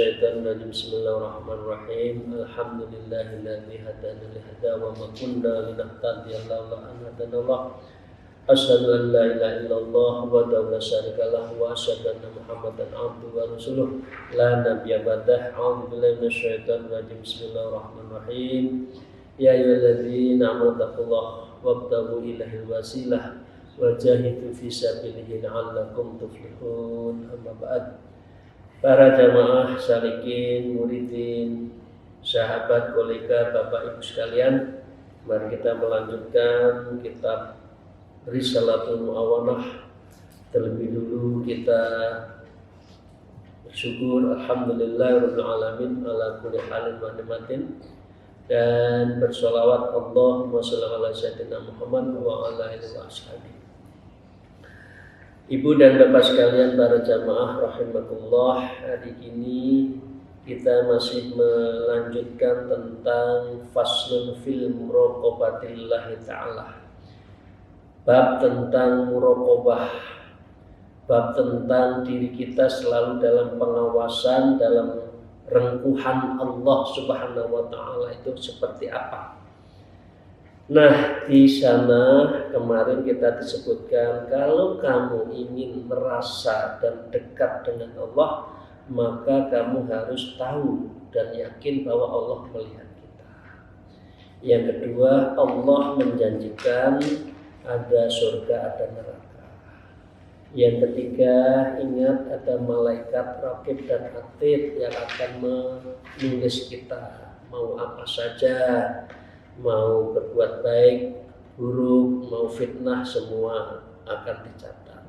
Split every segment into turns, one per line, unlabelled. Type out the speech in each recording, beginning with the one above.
minasyaitonir rajim. Bismillahirrahmanirrahim. Alhamdulillahilladzi hadana li hadza wa ma kunna linahtadiya laula an hadanallah. Asyhadu an la ilaha illallah wahdahu la syarika lahu wa asyhadu anna Muhammadan abduhu wa rasuluh la nabiyya ba'dah. A'udzu billahi minasyaitonir rajim. Bismillahirrahmanirrahim. Ya ayyuhalladzina amanu taqullaha wabtaghu ilaihil wasilah wajahidu fi sabilihi la'allakum tuflihun. Amma ba'd. Para jamaah salikin, muridin, sahabat, kolega, Bapak Ibu sekalian, mari kita melanjutkan kitab Risalatul Mu'awanah. Terlebih dulu kita bersyukur alhamdulillahirabbil alamin ala kulli halin wa nikmatin, dan bersolawat Allahumma shalli ala sayyidina Muhammad wa ala alihi wa ashabihi. Ibu dan Bapak sekalian, para jamaah rahimakumullah, hari ini kita masih melanjutkan tentang faslun fil muraqabatillahi ta'ala. Bab tentang muraqabah, bab tentang diri kita selalu dalam pengawasan, dalam rengkuhan Allah Subhanahu wa ta'ala itu seperti apa. Nah, di sana kemarin kita disebutkan kalau kamu ingin merasa dan dekat dengan Allah, maka kamu harus tahu dan yakin bahwa Allah melihat kita. Yang kedua, Allah menjanjikan ada surga, ada neraka. Yang ketiga, ingat ada malaikat raqib dan atid yang akan menulis kita mau apa saja, mau berbuat baik, buruk, mau fitnah, semua akan dicatat.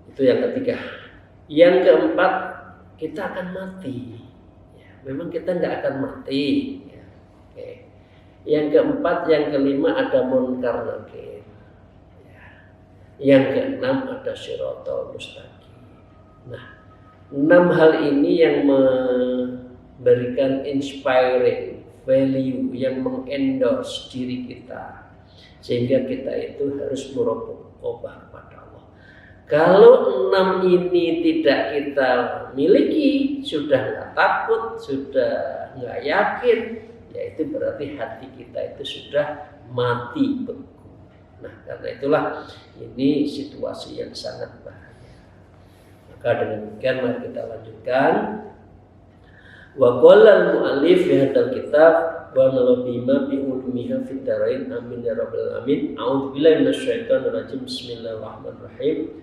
Itu yang ketiga. Yang keempat, kita akan mati. Ya, memang kita nggak akan mati. Ya, oke. Yang keempat, yang kelima ada munkar nakir. Ya. Yang keenam ada shiratal mustaqim. Nah, 6 hal ini yang memberikan inspiring value, yang mengendorse diri kita, sehingga kita itu harus muraqabah pada Allah. Kalau 6 ini tidak kita miliki, sudah nggak takut, sudah nggak yakin, ya itu berarti hati kita itu sudah mati beku. Nah, karena itulah ini situasi yang sangat bahaya. Maka dengan demikian mari kita lanjutkan. Wa qala al-mu'allif fi hadzal kitab wa nalabima bi ulumiha fid darain amin ya rabbal alamin. A'udzu billahi minasyaitonir rajim. Bismillahirrahmanirrahim.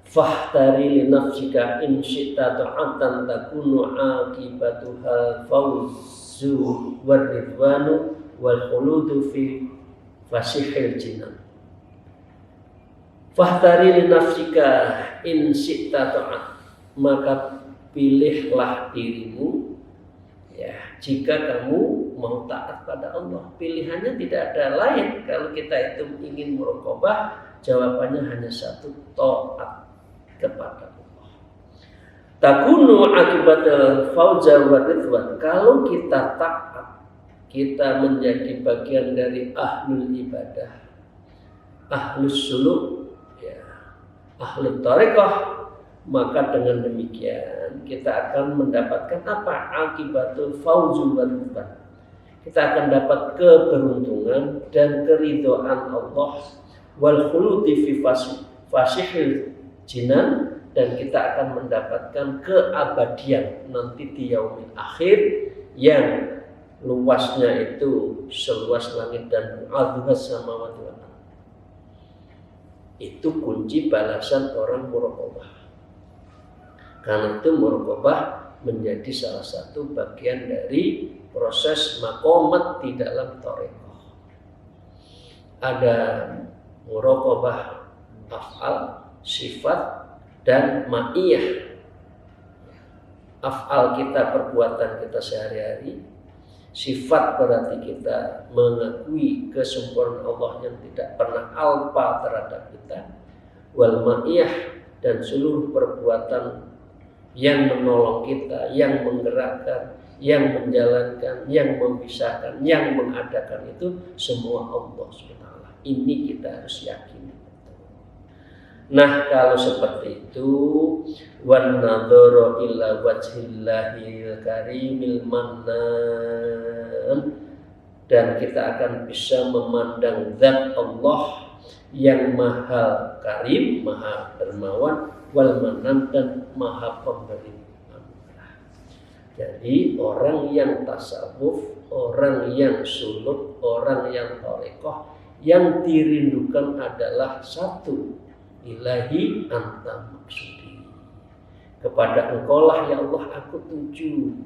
Fahtari li nafsika in syi'ta ta'atan takunu aqibatuha fawzu war ridwanu wal khuludu fi fasihil jinan. Fahtari li nafsika in syi'ta ta'at, maka pilihlah dirimu ya jika kamu mau taat pada Allah. Pilihannya tidak ada lain. Kalau kita itu ingin muraqabah, jawabannya hanya satu, taat kepada Allah. Takunu akibatul fauza wa ridwan. Kalau kita taat, kita menjadi bagian dari ahlul ibadah, ahlus suluk, ya, ahlul thariqah, maka dengan demikian kita akan mendapatkan apa? Akibatul fauzul ridwan. Kita akan dapat keberuntungan dan keridhaan Allah, wal khuludi fi fasihil jinan, dan kita akan mendapatkan keabadian nanti di yaumil akhir yang luasnya itu seluas langit dan arduhas samawati wal ardh. Itu kunci balasan orang muraqabah. Karena itu muraqabah menjadi salah satu bagian dari proses maqamat di dalam thariqah. Ada muraqabah af'al, sifat, dan ma'iyah. Af'al kita, perbuatan kita sehari-hari. Sifat berarti kita mengakui kesempurnaan Allah yang tidak pernah alpa terhadap kita. Wal ma'iyah, dan seluruh perbuatan yang menolong kita, yang menggerakkan, yang menjalankan, yang memisahkan, yang mengadakan, itu semua Allah SWT. Ini kita harus yakini. Nah, kalau seperti itu, wan nadhara ila wajhillahil karimil mannan, dan kita akan bisa memandang zat Allah yang maha karim, maha dermawan, wal mannan, dan maha pemberi anugerah. Jadi orang yang tasawuf, orang yang suluk, orang yang tarekoh, yang dirindukan adalah satu, ilahi anta maksudi, kepada engkaulah ya Allah aku tuju,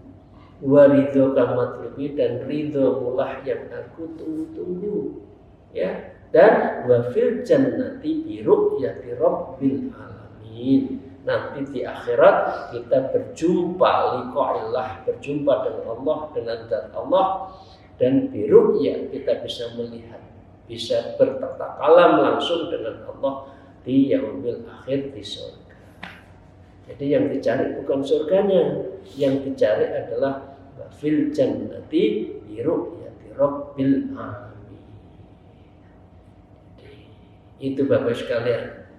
wa ridhoka matlubi, dan ridhomulah yang aku tunggu-tunggu, ya. Dan wa fil jannati bi ru'yati rabbil alamin, nanti di akhirat kita berjumpa liqa'illah, berjumpa dengan Allah, dengan zat Allah, dan bi ru'ya kita bisa melihat, bisa bertatap kalam langsung dengan Allah di yaumil akhir, di surga. Jadi yang dicari bukan surganya, yang dicari adalah wa fil jannati bi ru'yati rabbil alamin. Itu Bapak sekalian.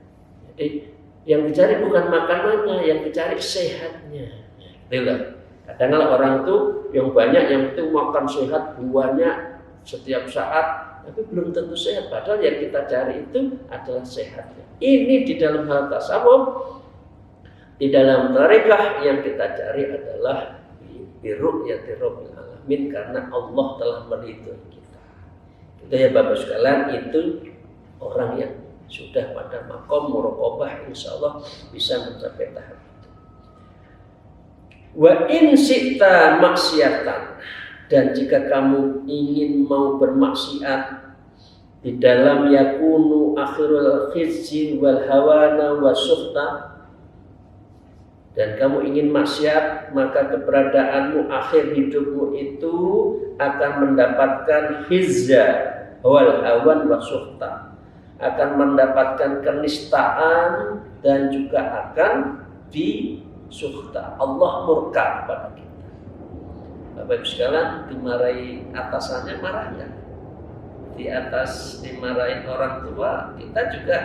Jadi yang dicari bukan makanannya, yang dicari sehatnya. Itulah. Kadang-kadang orang tuh yang banyak yang penting makan sehat banyak setiap saat, tapi belum tentu sehat. Padahal yang kita cari itu adalah sehatnya. Ini di dalam hal tasawuf, di dalam tarekah yang kita cari adalah biru'yati rabbil alamin, karena Allah telah meridhoi kita. Itu ya Bapak sekalian, itu orang yang sudah pada maqam muraqabah, insyaallah bisa mencapai tahap itu. Wa in syi'ta maksiatan, dan jika kamu ingin mau bermaksiat, di dalam yakunu akhirul khizyi wal hawana wasuhta, dan kamu ingin maksiat, maka keberadaanmu akhir hidupmu itu akan mendapatkan khizya wal hawan wasuhta, akan mendapatkan kenistaan, dan juga akan disuhta, Allah murka kepada kita. Bapak Ibu sekalian, dimarahi atasannya marah nggak? Di atas dimarahin orang tua, kita juga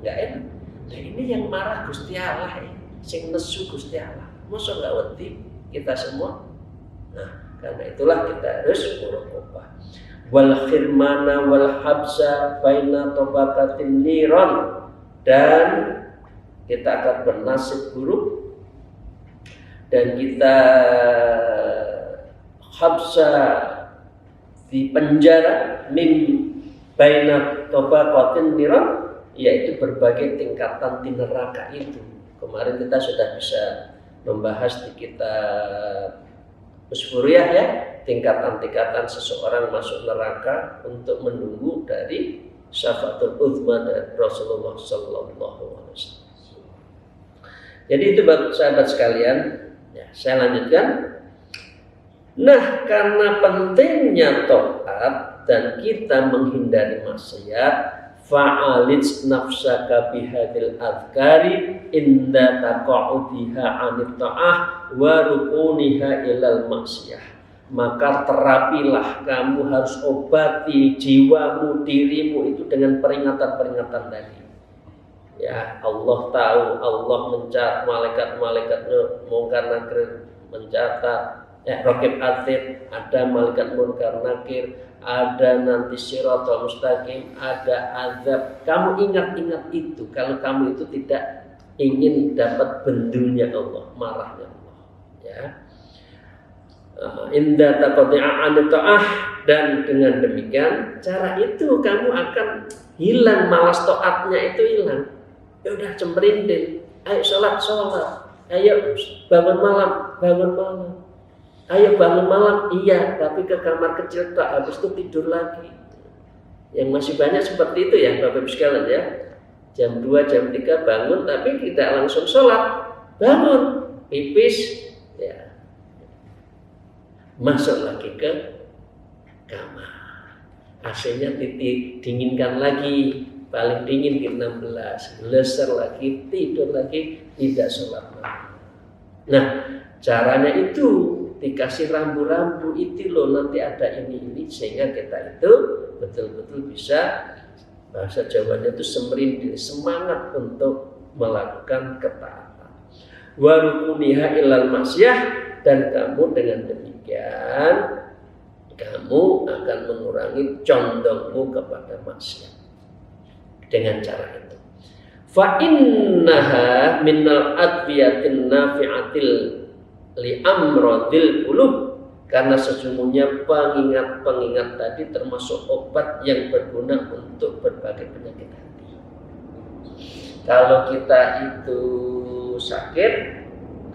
nggak enak. Nah ini yang marah Gusti Allah, sing nesu Gusti Allah, masa nggak wedi kita semua? Nah karena itulah kita harus muraqabah. Wal khirmana wal habsa baina tabaqatin niran, dan kita akan bernasib buruk, dan kita habsa di penjara min baina tabaqatin niran, yaitu berbagai tingkatan di neraka itu. Kemarin kita sudah bisa membahas di kitab Usfuriyah ya, tingkatan-tingkatan seseorang masuk neraka untuk menunggu dari syafaatul uzma dari Rasulullah sallallahu alaihi wasallam. Jadi itu sahabat sekalian, ya, saya lanjutkan. Nah, karena pentingnya taat dan kita menghindari maksiat, fa'alij nafsaka bihadil adhkari inda taqa'udiha 'anit ta'ah wa rukuniha ilal maksiyah. Maka terapilah, kamu harus obati jiwamu, dirimu itu dengan peringatan-peringatan tadi. Ya, Allah tahu, Allah mencatat, malaikat-malaikatnya Munkar Nakir mencatat, Raqib Atid, ada malaikat Munkar Nakir, ada nanti Shiratal Mustaqim, ada azab. Kamu ingat-ingat itu kalau kamu itu tidak ingin dapat bendunya Allah, marahnya Allah, ya. Inda taqati'a 'an ta'ah, dan dengan demikian cara itu kamu akan hilang malas taatnya, itu hilang. Ya udah cemberindin, ayo sholat, ayo bangun malam. Ayo bangun malam, iya, tapi ke kamar kecil tak, habis itu tidur lagi. Yang masih banyak seperti itu ya Bapak Ibu sekalian ya. Jam 2, jam 3 bangun, tapi tidak langsung sholat. Bangun, pipis, ya, masuk lagi ke kamar. AC-nya dinginkan lagi, paling dingin di 16, leser lagi, tidur lagi, tidak sholat lagi. Nah, caranya itu dikasih rambu-rambu itu loh, nanti ada ini sehingga kita itu betul-betul bisa Bahasa Jawanya itu semerinding, semangat untuk melakukan ketaatan. Wa rukuniha ilal maksiyah, dan kamu dengan demikian kamu akan mengurangi condongmu kepada maksiat dengan cara itu. Fa innaha minal adwiyatin nafi'atil li amradil qulub, karena sesungguhnya pengingat-pengingat tadi termasuk obat yang berguna untuk berbagai penyakit hati. Kalau kita itu sakit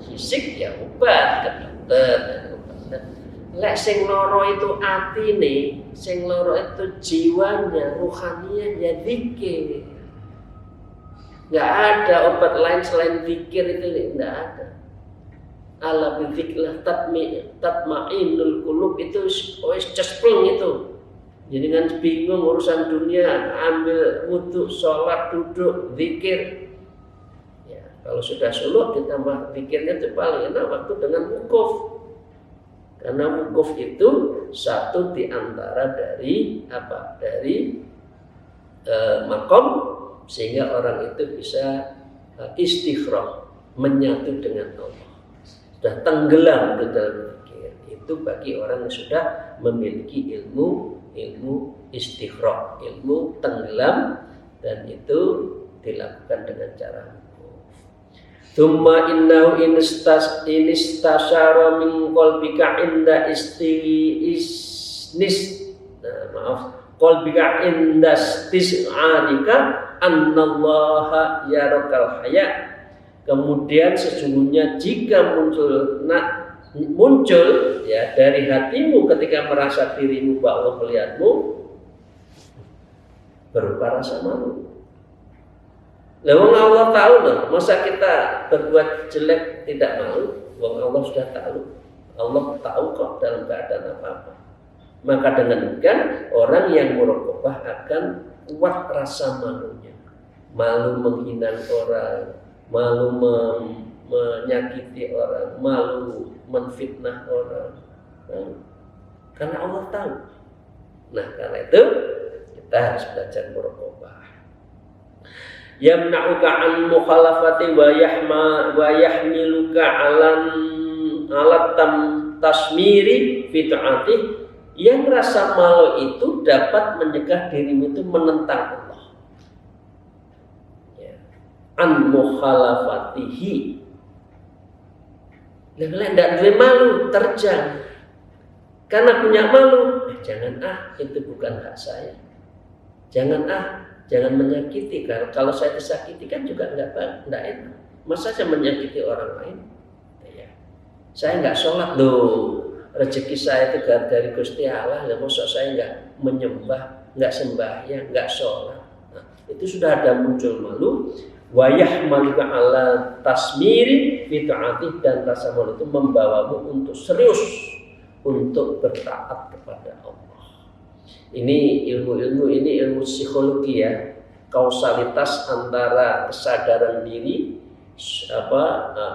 fisik ya obat ke dokter. Lek sing loro itu atine, sing loro itu jiwanya, ruhaniyah ya zikir. Enggak ada obat lain selain zikir itu, enggak ada. Ala bidzikrillah tatma'innul qulub, itu wis cespleng itu. Jadi kan bingung urusan dunia, ambil wudu, sholat, duduk, zikir. Ya, kalau sudah suluh ditambah zikirnya itu paling enak waktu dengan wukuf. Karena wukuf itu satu di antara dari apa? Dari makom, sehingga orang itu bisa istighraq, menyatu dengan Allah. Sudah tenggelam ke dalam zikir. Itu bagi orang yang sudah memiliki ilmu istighraq, ilmu tenggelam, dan itu dilakukan dengan cara Tsumma innahu inistasyara min qalbika inda qalbika inda istis'arika annallaha yarakal haya. Kemudian sesungguhnya jika muncul ya dari hatimu ketika merasa dirimu bahwa Allah melihatmu, berupa rasa malu. Wong Allah tahu loh, masa kita berbuat jelek tidak malu? Wong Allah sudah tahu. Allah tahu kok dalam keadaan apa-apa. Maka dengan demikian orang yang muraqabah akan kuat rasa malunya. Malu menghina orang, malu menyakiti orang, malu menfitnah orang. Karena Allah tahu. Nah, karena itu kita harus belajar muraqabah. Yamna'uka an mukhalafati wa yahmiluka alat tasmiri fi ta'ati, yang rasa malu itu dapat mencegah dirimu itu menentang Allah. Ya. An mukhalafatihi. Lha ndak duwe malu, terjang. Karena punya malu, jangan itu bukan hak saya. Jangan jangan menyakiti, kalau saya disakiti kan juga enggak enak. Masa saya menyakiti orang lain? Ya. Saya enggak sholat loh, rezeki saya itu dari Gusti Allah. Masa saya enggak menyembah, enggak sembahyang, enggak sholat? Nah, itu sudah ada muncul malu. Wayah maluka ala tasmiri fitaati, dan rasa malu itu membawamu untuk serius untuk bertaat kepada Allah. Ini ilmu psikologi ya, kausalitas antara kesadaran diri,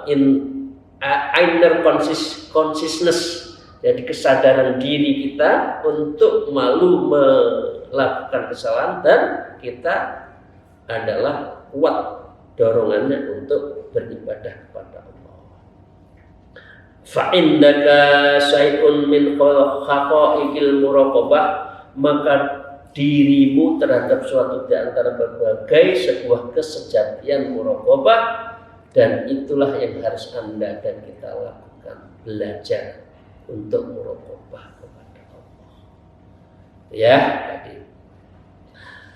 inner consciousness, jadi kesadaran diri kita untuk malu melakukan kesalahan, dan kita adalah kuat dorongannya untuk beribadah kepada Allah. Fa indaka syai'un min khaqaiqil muraqabah, maka dirimu terhadap suatu di antara berbagai sebuah kesejatian muraqabah, dan itulah yang harus Anda dan kita lakukan, belajar untuk muraqabah kepada Allah. Ya, tadi.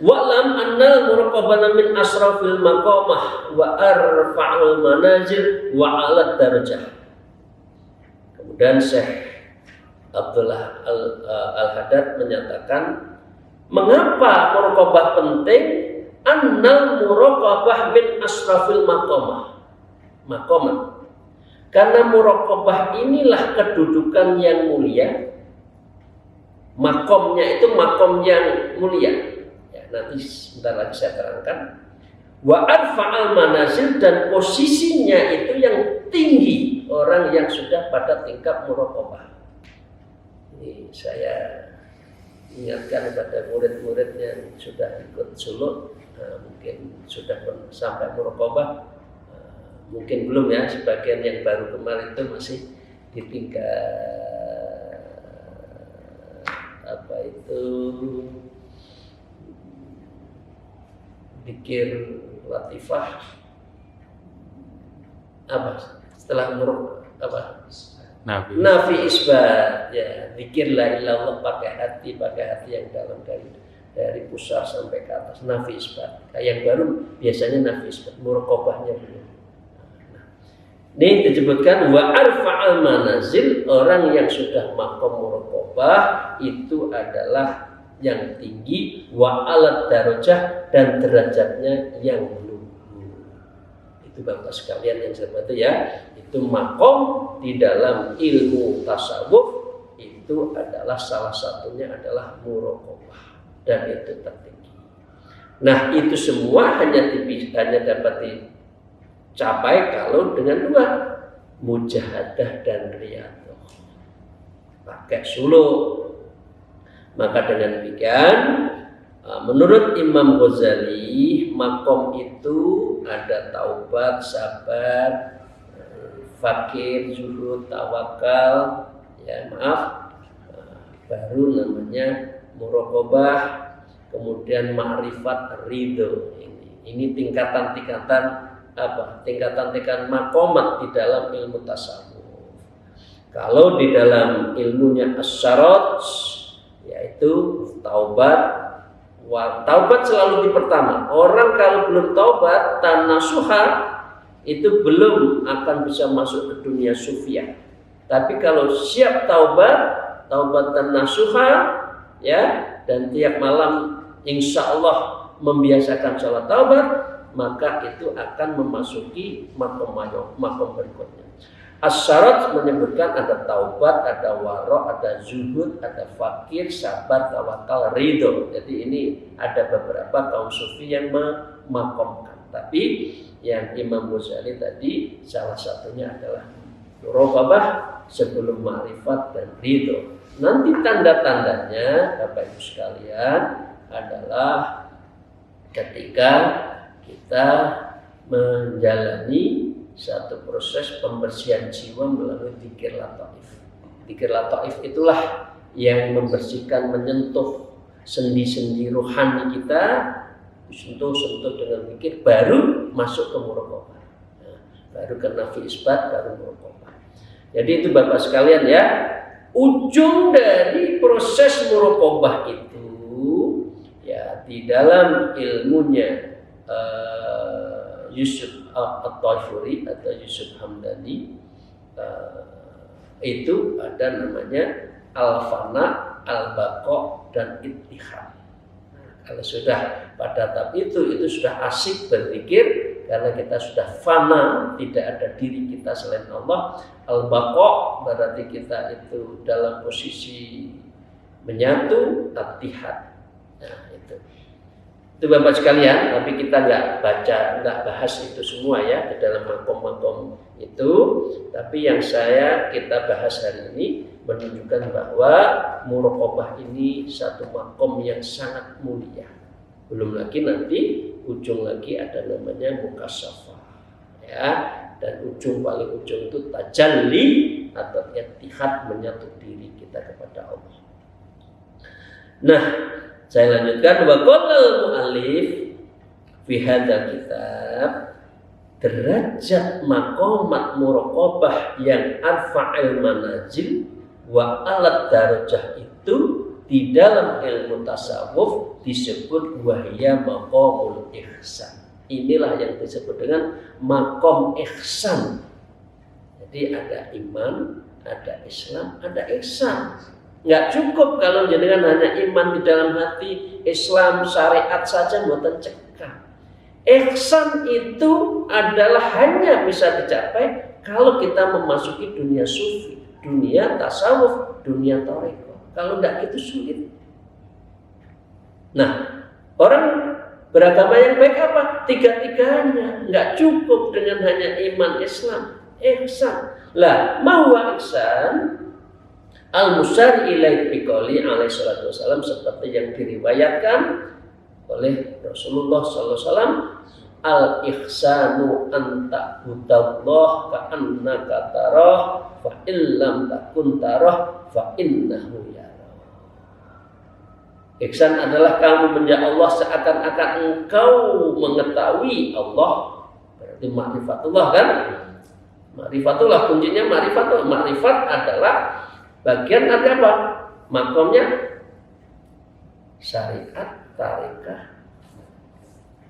Wa'lam annal muraqabah min asrafil maqamah wa arfa'ul manazil wa 'ala darajah. Kemudian Syekh Abdullah Al-Haddad menyatakan, mengapa muraqabah penting? Annal muraqabah min asrafil maqamah. Karena muraqabah inilah kedudukan yang mulia. Makomnya itu makom yang mulia. Ya, nanti sebentar lagi saya terangkan. Wa arfa'al manazil, dan posisinya itu yang tinggi orang yang sudah pada tingkat muraqabah. Ini saya ingatkan kepada murid-murid yang sudah ikut suluk, mungkin sudah sampai muraqabah, mungkin belum ya, sebagian yang baru kemarin itu masih di tingkat apa itu zikir latifah apa setelah apa nafi isbat ya, zikir la ilallah pakai hati yang dalam dari pusat sampai ke atas, nafi isbat. Yang baru biasanya nafi isbat, muraqabahnya belum. Ini disebutkan wa arfa'al manazil, orang yang sudah maqam muraqabah itu adalah yang tinggi, wa alat darajah, dan derajatnya yang luhur. Itu Bapak sekalian yang saya bantu ya, itu maqam di dalam ilmu tasawuf itu adalah salah satunya adalah muraqabah, dan itu tertinggi. Nah, itu semua hanya dapat capai kalau dengan dua, mujahadah dan riyadhah, pakai suluk. Maka dengan demikian menurut Imam Ghazali, makom itu ada taubat, sabar, fakir, zuhud, tawakal, ya maaf, baru namanya muraqabah, kemudian ma'rifat, ridho. Ini tingkatan-tingkatan apa? Tingkatan-tingkatan makomat di dalam ilmu tasawuf. Kalau di dalam ilmunya as-syarat, yaitu taubat. Taubat selalu di pertama. Orang kalau belum taubat, tanasuha, itu belum akan bisa masuk ke dunia sufiyah. Tapi kalau siap taubat tanasuha, ya, dan tiap malam insya Allah membiasakan sholat taubat, maka itu akan memasuki makom berikutnya. As-syarat menyebutkan ada taubat, ada wara', ada zuhud, ada fakir, sabar, tawakal, ridho. Jadi ini ada beberapa kaum sufi yang memakomkan. Tapi yang Imam Ghazali tadi salah satunya adalah muraqabah sebelum ma'rifat dan ridho. Nanti tanda-tandanya Bapak Ibu sekalian adalah ketika kita menjalani satu proses pembersihan jiwa melalui dzikir lataif. Dzikir lataif itulah yang membersihkan, menyentuh sendi-sendi rohani kita, sentuh dengan dzikir, baru masuk ke muraqabah. Nah, baru ke nafi isbat, baru muraqabah. Jadi itu Bapak sekalian ya, ujung dari proses muraqabah itu ya di dalam ilmunya Yusuf At-Taifuri atau Yusuf Hamdani, itu ada namanya al-fana, al-baqa, dan ittihad. Nah, kalau sudah pada tahap itu sudah asik berzikir karena kita sudah fana, tidak ada diri kita selain Allah. Al-baqa berarti kita itu dalam posisi menyatu, ittihad. Nah, itu Bapak sekalian, tapi kita nggak bahas itu semua ya di dalam makom-makom itu. Tapi yang kita bahas hari ini menunjukkan bahwa muraqabah ini satu makom yang sangat mulia. Belum lagi nanti ujung lagi ada namanya mukasyafah, ya. Dan paling ujung itu tajalli atau ittihad, menyatu diri kita kepada Allah. Nah, saya lanjutkan, wa qala mu'allif fi hadzal kitab, derajat maqamat muraqabah yang arfa'il manazil wa alat darajah itu di dalam ilmu tasawuf disebut wahya maqamul ihsan. Inilah yang disebut dengan maqam ihsan. Jadi ada iman, ada Islam, ada ihsan. Nggak cukup kalau jenengan hanya iman di dalam hati, Islam, syariat saja mboten cekak. Ihsan itu adalah hanya bisa dicapai kalau kita memasuki dunia sufi, dunia tasawuf, dunia thariqah. Kalau enggak itu sulit. Nah, orang beragama yang baik apa? Tiga-tiganya. Enggak cukup dengan hanya iman, Islam, ihsan. Lah, mahwa ihsan, Al-musyar ilaih biqauli alaihi salatu wasallam, seperti yang diriwayatkan oleh Rasulullah sallallahu alaihi wasallam, al-ihsanu anta budallah ka'annaka tarah fa illam takun tarah fa innahu yarah. Ihsan adalah kamu menjadi Allah seakan-akan engkau mengetahui Allah. Berarti ma'rifatullah kan? Ma'rifatullah, kuncinya ma'rifatullah. Ma'rifat adalah bagian dari apa? Makomnya syariat, tarekah,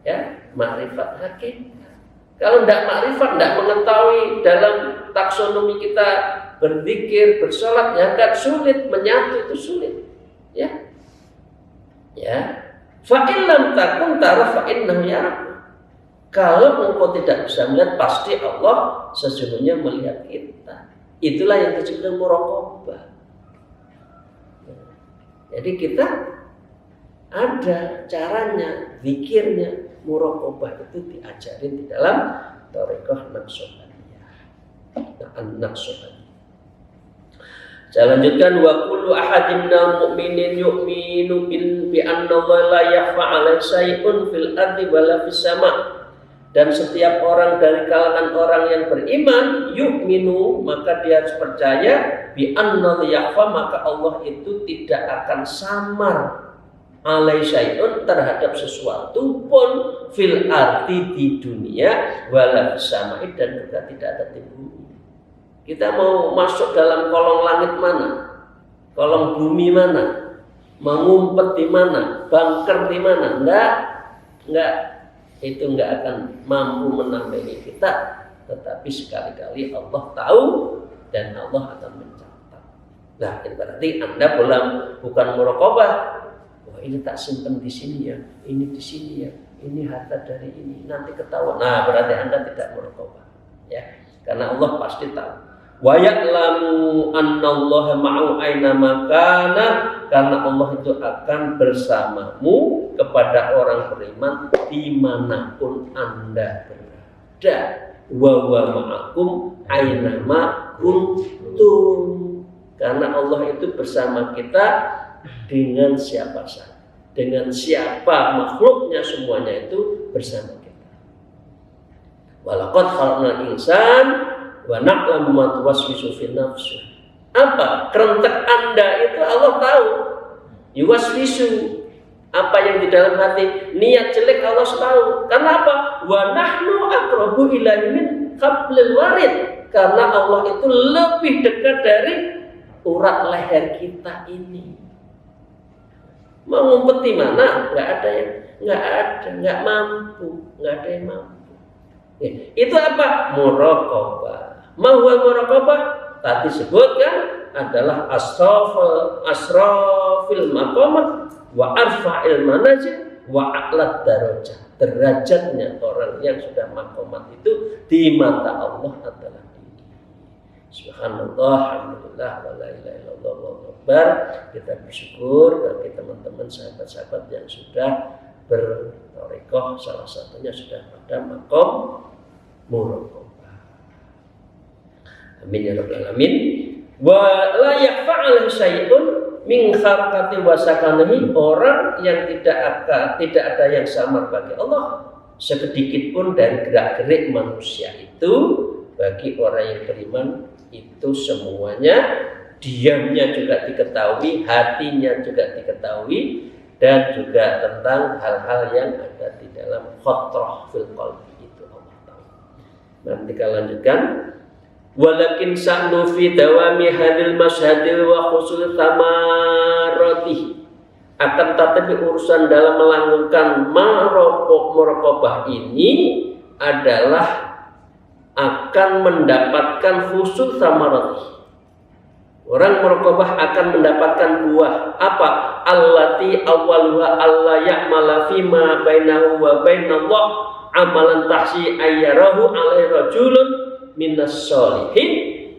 ya, ma'rifat hakikat. Kalau tidak ma'rifat, tidak mengetahui dalam taksonomi kita berzikir, bersolat, ya kan sulit, menyatu itu sulit, ya. Ya, fa illam takun taraf fa innahu yarah. Kalau engkau tidak bisa melihat, pasti Allah sesungguhnya melihat kita. Itulah yang disebut muraqabah. Jadi kita ada caranya, zikirnya, muraqabah itu diajarin di dalam thariqah Naqsyabandiyah. An-Naqsyabandiyah. Saya lanjutkan, wa kullu ahadin minal mu'minin yu'minu bi anna Allah la yakhfa 'alaihi syai'un fil ardi wala fis sama'. Dan setiap orang dari kalangan orang yang beriman yu'minu, maka dia harus percaya bi anna la yakhfa, maka Allah itu tidak akan samar 'alaihi syai'un terhadap sesuatu pun fil ardi di dunia wala fis sama'i, dan juga tidak ada di bumi. Kita mau masuk dalam kolong langit mana, kolong bumi mana, mengumpet di mana, bunker di mana, enggak, itu enggak akan mampu menambahi kita. Tetapi sekali-kali Allah tahu dan Allah akan mencatat. Nah, ini berarti Anda bukan muraqabah. Wah, ini tak simpen di sini ya, ini di sini ya, ini harta dari ini, nanti ketahuan. Nah, berarti Anda tidak muraqabah, ya, karena Allah pasti tahu. Wa ya'lamu annallaha ma'ahu aina ma kana, karena Allah itu akan bersamamu kepada orang beriman dimanapun Anda berada. Wa huwa ma'akum aina ma kuntum, karena Allah itu bersama kita dengan siapa saja, dengan siapa makhluknya, semuanya itu bersama kita. Walaqad khalaqnal insana wa na'lamu ma tuwaswisu fi nafsi. Apa? Kerentek Anda itu Allah tahu. Yuwaswisu, apa yang di dalam hati, niat jelek Allah tahu. Karena apa? Wa nahnu aqrabu ilaihi min hablil warid, karena Allah itu lebih dekat dari urat leher kita ini. Mau ngumpet di mana? Nggak mampu. Ya, itu apa? Muraqabah. Mahwa muraqabah tadi sebutkan adalah asrafil maqamah wa arfa'il manazil wa a'lad darajah. Derajatnya orang yang sudah maqamat itu di mata Allah adalah tinggi. Subhanallah, alhamdulillah, wa la ilaha illallah, wallahu akbar. Kita bersyukur bagi teman-teman sahabat-sahabat yang sudah berthariqah, salah satunya sudah pada maqam muraqabah. Amin ya rabbal alamin. Wa la yakhfa 'alaihi syai'un min kharqati wa sakanihi, orang yang tidak ada yang samar bagi Allah sedikit pun dari gerak-gerik manusia itu. Bagi orang yang beriman itu semuanya, diamnya juga diketahui, hatinya juga diketahui, dan juga tentang hal-hal yang ada di dalam khotrah fil qalbi itu Allah tahu. Nanti kita lanjutkan. Walakin sa'nu fi dawami hadil masyhadil wa khusul thamarati, akan tetapi urusan dalam melanggengkan muraqabah ini adalah akan mendapatkan khusul thamarati. Orang muraqabah akan mendapatkan buah apa? Allati awwaluha alla ya'mala fima bainahu wa bainallah amalan tahsi ayyarahu alaihi rajulun minas sholihin,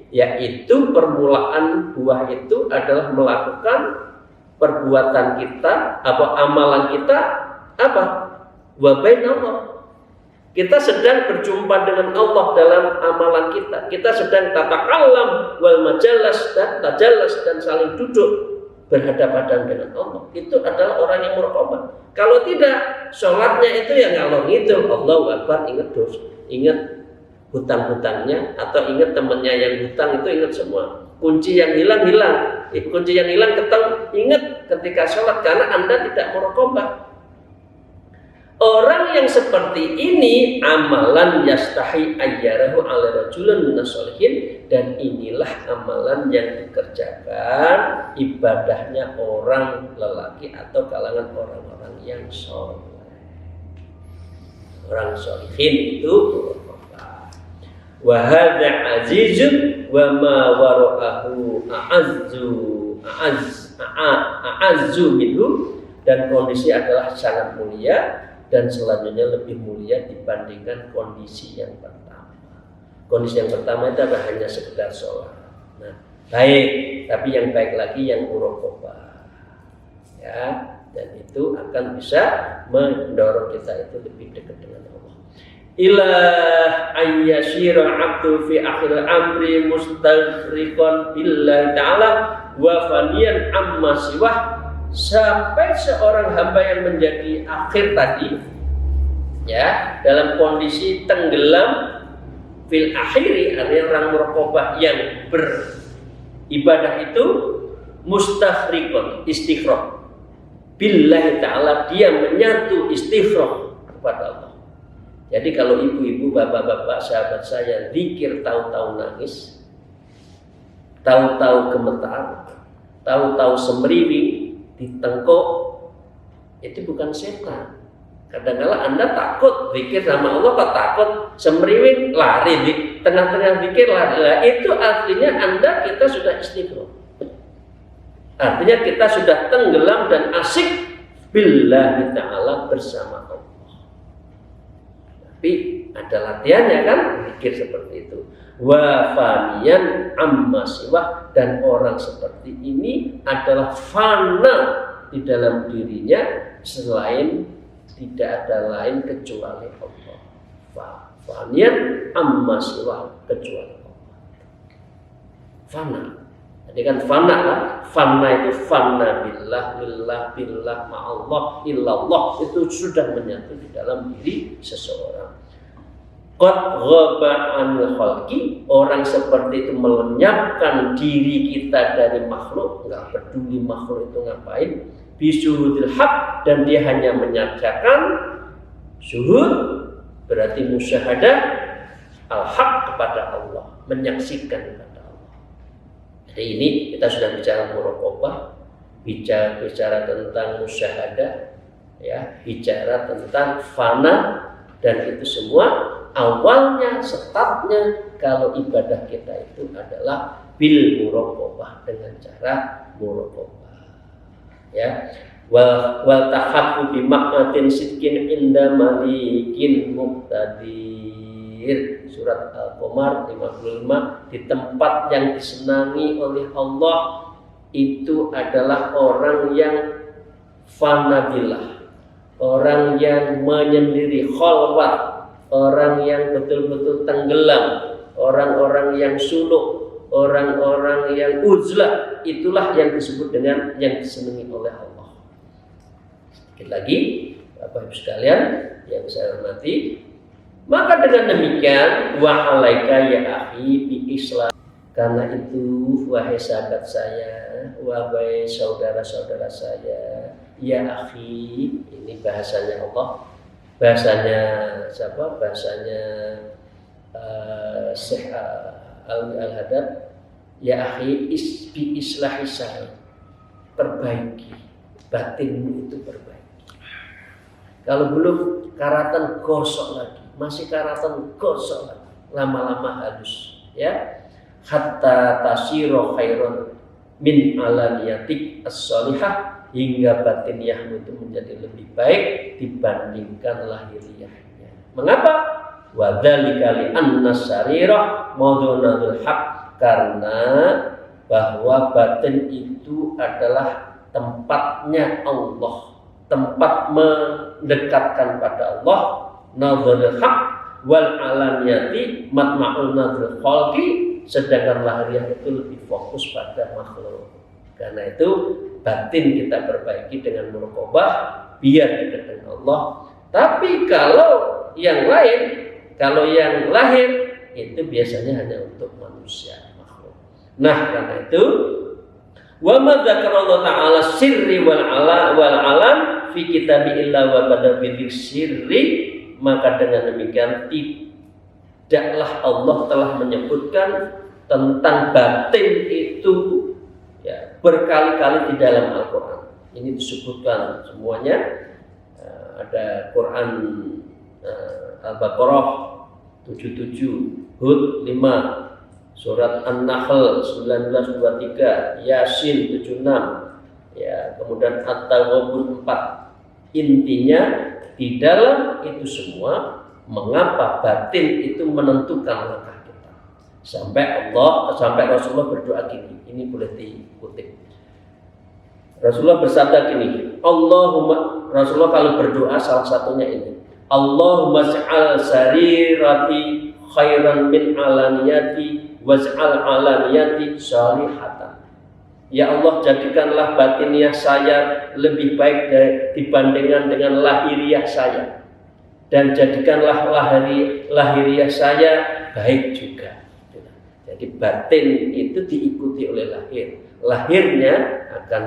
yaitu permulaan buah itu adalah melakukan perbuatan kita, apa amalan kita, apa? Wa bainallah, Kita sedang berjumpa dengan Allah dalam amalan kita. Kita sedang tatakallam wal majalas dan tajallas dan saling duduk berhadapan dengan Allah. Itu adalah orang yang muraqabah. Kalau tidak, sholatnya itu yang ngalor ngidul. Allahu Akbar, ingat dosa, ingat hutang-hutangnya atau ingat temannya yang hutang, itu ingat semua. Kunci yang hilang, kunci yang hilang ketemu, ingat ketika sholat karena Anda tidak muraqabah. Orang yang seperti ini amalan yastahi ayyarahu ala rajulun minas sholihin, dan inilah amalan yang dikerjakan ibadahnya orang lelaki atau kalangan orang-orang yang soleh. Orang sholihin itu wa hadza azizun wa ma wara'ahu a'azzu minhu, dan kondisi adalah sangat mulia dan selanjutnya lebih mulia dibandingkan kondisi yang pertama. Kondisi yang pertama itu hanya sekedar sholat. Nah, baik, tapi yang baik lagi yang muraqabah. Ya, dan itu akan bisa mendorong kita itu lebih dekat dengan Allah. Ila ayyashira abdu fi akhir amri mustaghriqan billahi ta'ala wa faniyan amma siwah, sampai seorang hamba yang menjadi akhir tadi ya dalam kondisi tenggelam fil akhiri, artinya orang muraqabah yang beribadah itu mustaghriqan, istighraq billahi ta'ala, dia menyatu istighraq kepada Allah. Jadi kalau ibu-ibu, bapak-bapak, sahabat saya zikir tahu-tahu nangis, tahu-tahu gemetar, tahu-tahu semriwing ditengkuk, itu bukan setan. Kadang-kala Anda takut zikir sama Allah, kok takut semriwing lari di tengah-tengah zikir lari. Itu artinya kita sudah istighraq. Artinya kita sudah tenggelam dan asik billahi ta'ala bersama Allah. Tapi ada latihannya kan, zikir seperti itu. Wa faniyan amma siwah, dan orang seperti ini adalah fana di dalam dirinya selain tidak ada lain kecuali Allah. Faniyan amma siwah, kecuali Allah. Fana. Jadi kan fana kan? Fana itu fana billah ma'allah illallah, itu sudah menyatu di dalam diri seseorang. Qad ghaba anil khalqi, orang seperti itu melenyapkan diri kita dari makhluk, enggak peduli makhluk itu ngapain, bisuhudil haq, dan dia hanya menyaksikan syuhud, berarti musyahadah al-haq kepada Allah, menyaksikan kepada Allah. Jadi ini kita sudah bicara muraqabah, bicara tentang musyahadah, ya, bicara tentang fana, dan itu semua awalnya, startnya kalau ibadah kita itu adalah bil muraqabah, dengan cara muraqabah. Ya, wal tahabbu bi maqatin sidqin inda malikin muqtadir. Surat Al-Qamar 55, di tempat yang disenangi oleh Allah itu adalah orang yang fana billah, orang yang menyendiri, khalwat, orang yang betul-betul tenggelam, orang-orang yang suluk, orang-orang yang uzlah, itulah yang disebut dengan yang disenangi oleh Allah. Sedikit lagi, Bapak Ibu sekalian yang saya hormati, maka dengan demikian wa alaika ya akhi bi Islam, karena itu wahai sahabat saya, wahai saudara-saudara saya, ya akhi, ini bahasanya Allah. Bahasanya siapa? Bahasanya Syekh Al-Hadad. Ya akhi, bi islahi syai, perbaiki batinmu, itu perbaiki. Kalau belum karatan, gosok lagi, masih karatan, gosok lagi, lama-lama halus, ya. Hatta tasiro khairon min alaniyatik as-salihah, hingga batiniahmu itu menjadi lebih baik dibandingkan lahiriahnya. Mengapa? Wa dzalika li anna sarirah mawdunul haq, karena bahwa batin itu adalah tempatnya Allah, tempat mendekatkan pada Allah, nadharil haq wal alaniyati matma'ul nadharil khalqi, sedangkan lahiriah itu lebih fokus pada makhluk. Karena itu batin kita perbaiki dengan muraqabah biar dekat dengan Allah. Tapi kalau yang lahir itu biasanya hanya untuk manusia makhluk. Nah, karena itu wa ma dzakarallahu ta'ala sirri wal alam fi kitabi illa wa bada bi sirri, maka dengan demikian tidaklah Allah telah menyebutkan tentang batin itu ya berkali-kali di dalam Al-Qur'an. Ini disebutkan semuanya. Ada Quran Al-Baqarah 77, Hud 5, Surat An-Nahl 1923, Yasin 76, ya, kemudian At-Taghabun 4. Intinya di dalam itu semua mengapa batin itu menentukan langkah kita. Sampai Rasulullah berdoa gini, ini boleh dikutip. Rasulullah bersabda gini, Rasulullah kalau berdoa salah satunya ini, Allahumma ja'al sarirati khairan min alaniyati waj'al alaniyati salihatan. Ya Allah, jadikanlah batiniah saya lebih baik dibandingkan dengan lahiriah saya, dan jadikanlah lahiriah saya baik juga. Jadi batin itu diikuti oleh lahirnya akan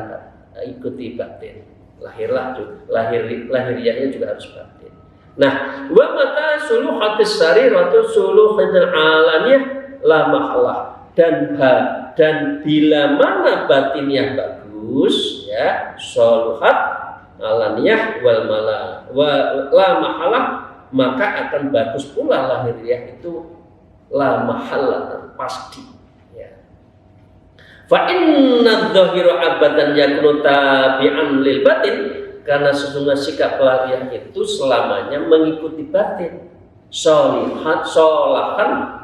ikuti batin. Lahiriahnya juga harus batin. Nah, wa mata suluhatis sariratu suluhatil alaniyah la mahalah, dan bila mana batinnya bagus ya, soluhat alaniyah la mahalah, maka akan bagus pula lahiriah itu la mahalah, pasti ya. Fa inna dhahiru abadan yakunu tabi'an lil batin, karena sesungguhnya sikap lahiriah itu selamanya mengikuti batin, solahan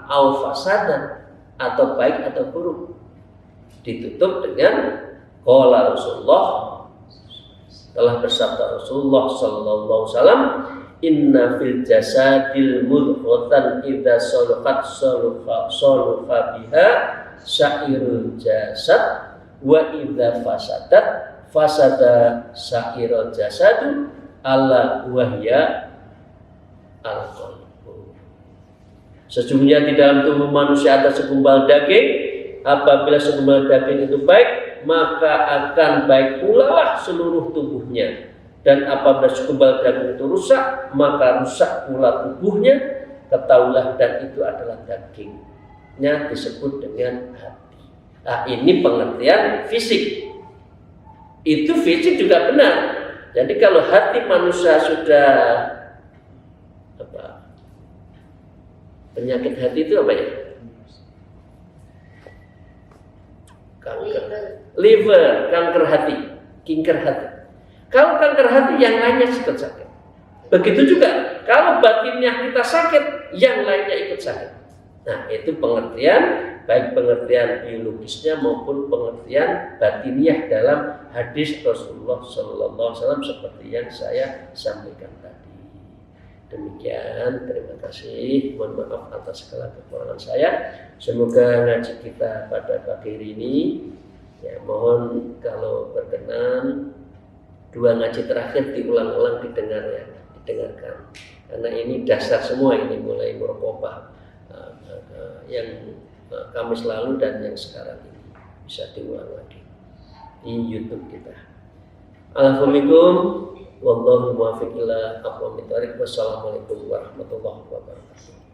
au fasadan, atau baik atau buruk. Ditutup dengan qala Rasulullah, telah bersabda Rasulullah sallallahu alaihi wasallam, inna fil jasadil mudghatan idza saluhat saluha biha sa'irul jasad wa idza fasadat fasada sa'irul jasadu ala wahya al-qalbu. Sesungguhnya di dalam tubuh manusia ada segumpal daging. Apabila segumpal daging itu baik, maka akan baik pula lah seluruh tubuhnya. Dan apabila segumpal daging itu rusak, maka rusak pula tubuhnya. Ketahuilah, dan itu adalah dagingnya disebut dengan hati. Nah, ini pengertian fisik. Itu fisik juga benar. Jadi kalau hati manusia sudah penyakit hati itu apa ya? Kanker liver, kanker hati, kinker hati. Kalau kanker hati, yang lainnya ikut sakit. Begitu juga kalau batinnya kita sakit, yang lainnya ikut sakit. Nah, itu pengertian, baik pengertian biologisnya maupun pengertian batiniah dalam hadis Rasulullah Sallallahu Alaihi Wasallam seperti yang saya sampaikan tadi. Demikian, terima kasih. Mohon maaf atas segala kekurangan saya. Semoga ngaji kita pada pagi hari ini, ya, mohon kalau berkenan 2 ngaji terakhir diulang-ulang didengarkan. Karena ini dasar semua, ini mulai muraqabah yang Kamis lalu dan yang sekarang ini bisa diulang lagi di YouTube kita. Alhamdulillah. Wallahu muwaffiq ila aqwamit thoriq. Wassalamualaikum warahmatullahi wabarakatuh.